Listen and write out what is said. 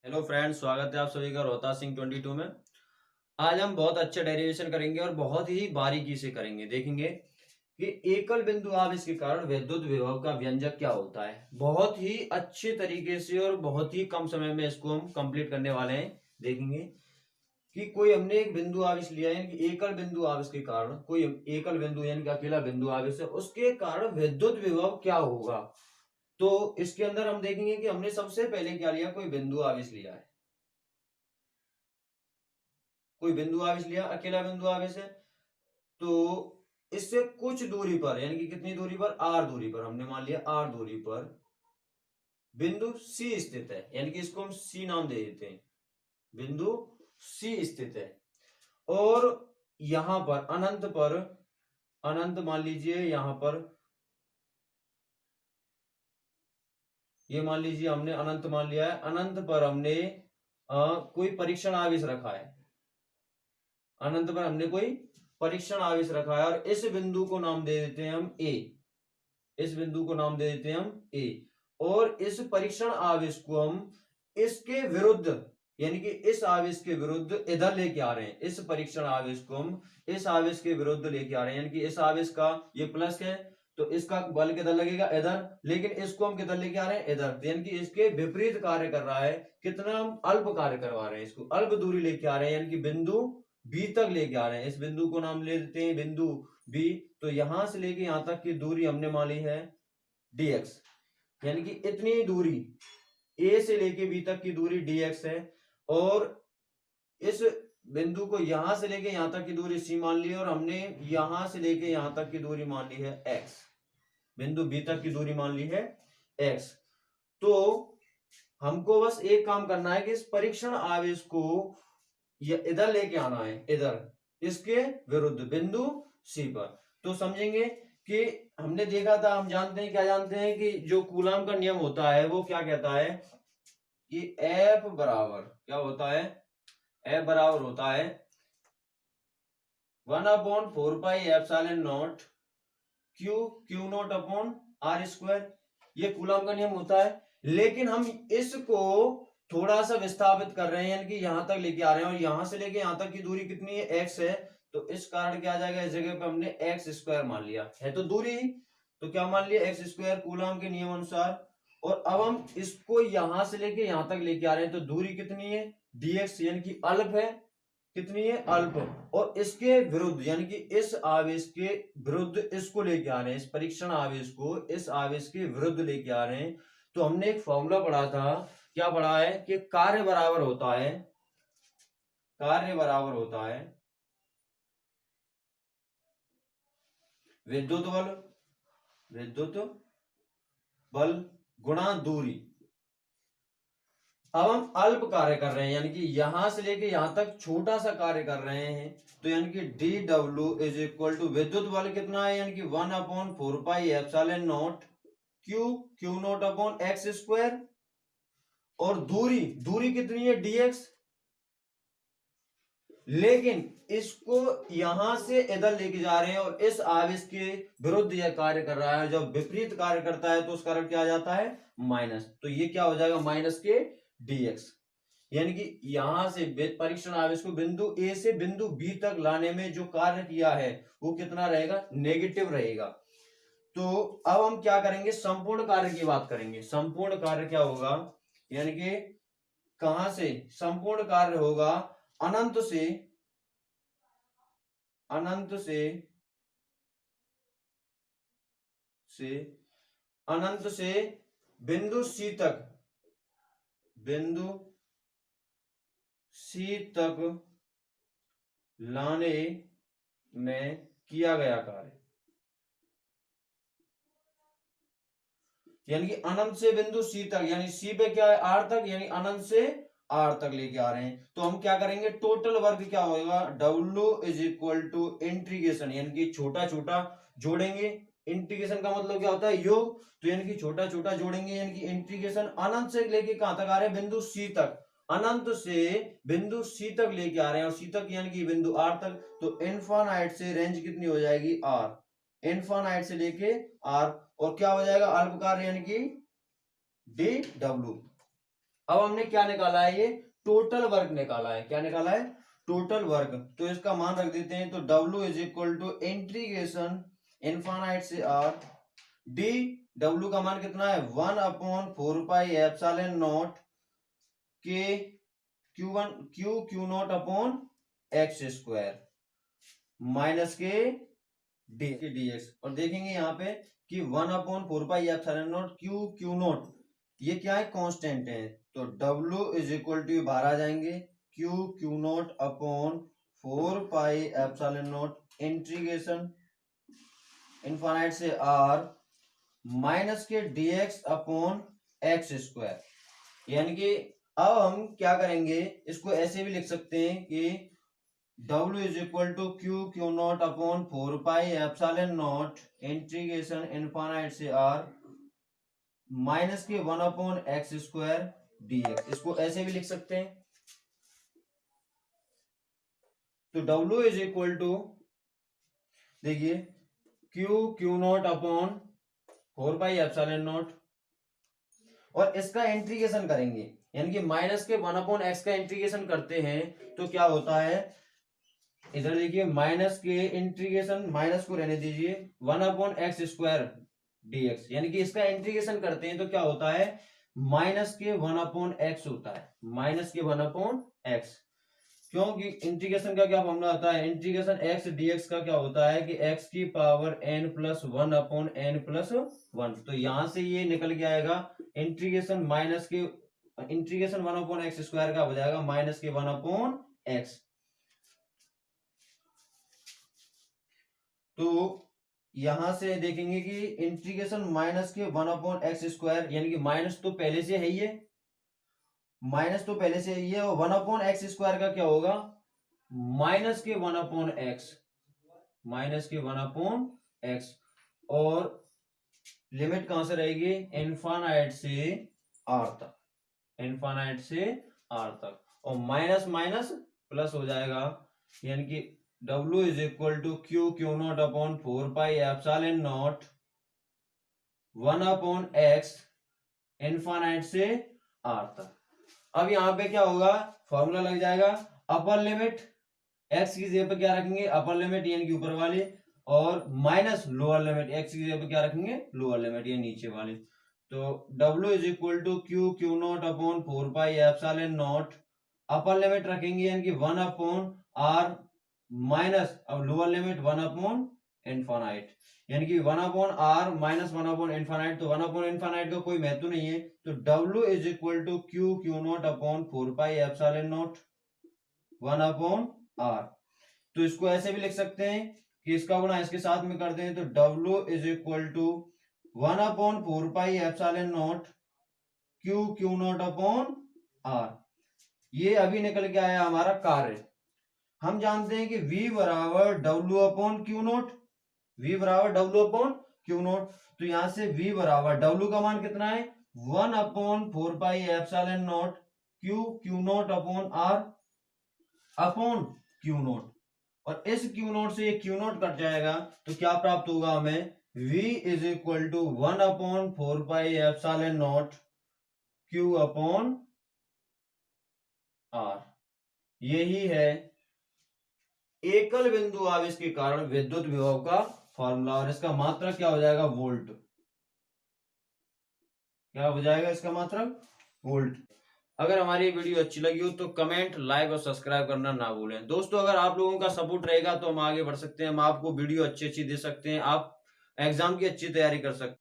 Hello friends, स्वागत है आप सभी का रोहतास सिंह 22 में। आज हम बहुत अच्छा डेरिवेशन करेंगे और बहुत ही बारीकी से करेंगे। देखेंगे कि एकल बिंदु आवेश के कारण विद्युत विभव का व्यंजक क्या होता है। बहुत ही अच्छे तरीके से और बहुत ही कम समय में इसको हम कंप्लीट करने वाले हैं। देखेंगे कि कोई हमने एक बिंदु आवेश लिया है, यानी कि एकल बिंदु आवेश के कारण, कोई एकल बिंदु यानी कि अकेला बिंदु आवेश है, उसके कारण विद्युत विभव क्या होगा। तो इसके अंदर हम देखेंगे कि हमने सबसे पहले क्या लिया, कोई बिंदु आवेश लिया है। कोई बिंदु आवेश लिया, अकेला बिंदु आवेश है। तो इससे कुछ दूरी पर, यानी कि कितनी दूरी पर, आर दूरी पर, हमने मान लिया आर दूरी पर बिंदु सी स्थित है, यानी कि इसको हम सी नाम दे देते हैं। बिंदु सी स्थित है और यहां पर अनंत पर, अनंत मान लीजिए यहां पर, ये मान लीजिए हमने अनंत मान लिया है। अनंत पर हमने कोई परीक्षण आवेश रखा है। अनंत पर हमने कोई परीक्षण आवेश रखा है और इस बिंदु को नाम दे देते हैं हम ए। इस बिंदु को नाम दे देते हैं हम ए। और इस परीक्षण आवेश को हम इसके विरुद्ध, यानी कि इस आवेश के विरुद्ध इधर लेके आ रहे हैं। इस परीक्षण आवेश को हम इस आवेश के विरुद्ध लेके आ रहे हैं, यानी कि इस आवेश का ये प्लस है तो इसका बल किधर लगेगा, इधर। लेकिन इसको हम किधर लेके आ रहे हैं, इधर। यानी कि इसके विपरीत कार्य कर रहा है। कितना, हम अल्प कार्य करवा रहे हैं, इसको अल्प दूरी लेके आ रहे हैं, यानी कि बिंदु बी तक लेके आ रहे हैं। इस बिंदु को नाम ले देते हैं बिंदु बी। तो यहां से लेके यहां तक की दूरी हमने मान ली है dx, यानी कि इतनी दूरी a से लेके b तक की दूरी dx है। और इस बिंदु को यहां से लेके यहां तक की दूरी c मान ली है और हमने यहां से लेके यहां तक की दूरी मान ली है x। बिंदु b तक की दूरी मान ली है x। तो हमको बस एक काम करना है कि इस परीक्षण आवेश को इधर लेके आना है, इधर, इसके विरुद्ध बिंदु c पर। तो समझेंगे कि हमने देखा था, हम जानते हैं, क्या जानते हैं कि जो कूलाम का नियम होता है वो क्या कहता है कि F बराबर क्या होता है, F बराबर होता है 1/4πε0 Q not upon R square. ये कूलाम का नियम होता है। लेकिन हम इसको थोड़ा सा विस्थापित कर रहे हैं, यानी कि यहां तक लेके आ रहे हैं और यहां से लेके यहां तक की दूरी कितनी है, x है। तो इस कारण क्या आ जाएगा, इस जगह पे हमने एक्स स्क्वायर मान लिया है, तो दूरी, तो क्या मान लिया, एक्स स्क्वायर कूलाम के नियम अनुसार। और अब हम इसको यहां से लेके यहां तक लेके आ रहे हैं, तो दूरी कितनी है, dx, यानी कि अल्प है। कितनी है, अल्प। और इसके विरुद्ध, यानी कि इस आवेश के विरुद्ध इसको लेके आ रहे हैं, इस परीक्षण आवेश को इस आवेश के विरुद्ध लेके आ रहे हैं। तो हमने एक फॉर्मूला पढ़ा था, क्या पढ़ा है कि कार्य बराबर होता है, कार्य बराबर होता है विद्युत बल, विद्युत बल गुणा दूरी। अब हम अल्प कार्य कर रहे हैं, यानी कि यहां से लेके यहां तक छोटा सा कार्य कर रहे हैं। तो यानी कि D W is equal to विद्युत बल कितना है, यानी कि 1/4πε0 Q naught upon X square. और दूरी, दूरी कितनी है, dx। लेकिन इसको यहां से इधर लेके जा रहे हैं और इस आवेश के विरुद्ध यह कार्य कर रहा है। जब विपरीत कार्य करता है तो उसका अर्थ क्या आ जाता है, माइनस। तो ये क्या हो जाएगा, माइनस के dx। यानी कि यहां से परीक्षण आवेश को बिंदु ए से बिंदु बी तक लाने में जो कार्य किया है वो कितना रहेगा, नेगेटिव रहेगा। तो अब हम क्या करेंगे, संपूर्ण कार्य की बात करेंगे। संपूर्ण कार्य क्या होगा, यानी कि कहां से संपूर्ण कार्य होगा, अनंत से, अनंत से अनंत से बिंदु सी तक, बिंदु सी तक लाने में किया गया कार्य। यानी कि अनंत से बिंदु सी तक, यानी सी पे क्या है, आर तक, यानी अनंत से आर तक लेके आ रहे हैं। तो हम क्या करेंगे, टोटल वर्क क्या होगा, W is equal to integration, यानी कि छोटा छोटा जोड़ेंगे। इंटीग्रेशन का मतलब क्या होता है, योग। तो यानी कि छोटा छोटा जोड़ेंगे, यानी कि इंटीग्रेशन अनंत से लेके कहां तक आ रहे हैं, बिंदु सी तक। अनंत से बिंदु सी तक लेके आ रहे हैं और सी तक यानी कि बिंदु आर तक। तो इनफाइनाइट से रेंज कितनी हो जाएगी, आर। इनफाइनाइट से लेके आर। और क्या हो जाएगा, अल्प कार्य, यानी कि डी डब्ल्यू। अब हमने क्या निकाला है, ये टोटल वर्क निकाला है। क्या निकाला है? Total work. तो इसका मान रख देते हैं, तो W is equal to integration infinite से R डी। W का मान कितना है? 1/4πε0 के Q not upon X square minus के dx। और देखेंगे यहाँ पे कि 1/4πε0 क्यू नॉट, ये क्या है? कांस्टेंट है। तो W इज इक्वल टू बाहर आ जाएंगे, Q not upon 4πε0 integration infinite से R माइनस के dx अपॉन एक्स स्क्वायर। यानी कि अब हम क्या करेंगे, इसको ऐसे भी लिख सकते हैं कि W is equal to q not upon 4πε0 integration infinite से R माइनस के 1/x स्क्वायर dx। इसको ऐसे भी लिख सकते हैं। तो W इज इक्वल टू, देखिए, क्यू नॉट अपॉन 4πε0 और इसका इंटीग्रेशन करेंगे, यानी कि माइनस के 1/x का इंटीग्रेशन करते हैं तो क्या होता है, इधर देखिए माइनस के इंटीग्रेशन, माइनस को रहने दीजिए, 1/x स्क्वायर dx, यानी कि इसका इंटीग्रेशन करते हैं तो क्या होता है, माइनस के 1/x होता है, माइनस के 1/x। क्योंकि इंटीग्रेशन का क्या फॉर्मूला होता है, इंटीग्रेशन x dx का क्या होता है कि x की पावर n+1/n+1। तो यहां से ये निकल के आएगा इंटीग्रेशन माइनस के इंटीग्रेशन 1/x स्क्वायर का हो जाएगा माइनस के 1/x। तो यहां से देखेंगे कि इंटीग्रेशन माइनस के 1/x स्क्वायर, यानी कि माइनस तो पहले से है ही है, माइनस तो पहले से ही है, और 1/x स्क्वायर का क्या होगा, माइनस के 1/x, माइनस के 1/x। और लिमिट कहां से रहेगी, इनफाइनाइट से r तक, इनफाइनाइट से r तक, और माइनस माइनस प्लस हो जाएगा, यानी कि W is equal to q not upon 4πε0 1/x infinite से r तक। अब यहां पे क्या होगा, फॉर्मूला लग जाएगा, अपर लिमिट x की जगह पे क्या रखेंगे, अपर लिमिट यानी कि ऊपर वाले, और माइनस लोअर लिमिट x की जगह पे क्या रखेंगे, लोअर लिमिट या नीचे वाले। तो W is equal to q not upon 4πε0, upper limit रखेंगे यानी कि 1/r माइनस, अब लोअर लिमिट 1/इनफाइनाइट, यानी कि 1/r माइनस 1/इनफाइनाइट। तो 1/इनफाइनाइट का कोई महत्व नहीं है। तो W is equal to q not upon 4πε0 1/r। तो इसको ऐसे भी लिख सकते हैं कि इसका गुणा इसके साथ में कर दें, तो W is equal to 1/4πε0 Q not upon r। ये अभी निकल के आया हमारा कार्य। हम जानते हैं कि V बराबर W upon q not, V बराबर W अपॉन क्यू नॉट। तो यहां से V बराबर W का मान कितना है, 1/4πε0 Q not upon r upon q naught, और इस क्यू नॉट से ये क्यू नॉट कट जाएगा, तो क्या प्राप्त होगा हमें, V is equal to 1/4πε0 q upon r। यही है एकल बिंदु आवेश के कारण विद्युत विभव का फॉर्मूला, और इसका मात्रक क्या हो जाएगा, वोल्ट। क्या हो जाएगा इसका मात्रक, वोल्ट। अगर हमारी वीडियो अच्छी लगी हो तो कमेंट, लाइक और सब्सक्राइब करना ना भूलें। दोस्तों, अगर आप लोगों का सपोर्ट रहेगा तो हम आगे बढ़ सकते हैं, हम आपको वीडियो अच्छी दे सकते हैं, आप एग्जाम की अच्छी तैयारी कर सकते हैं।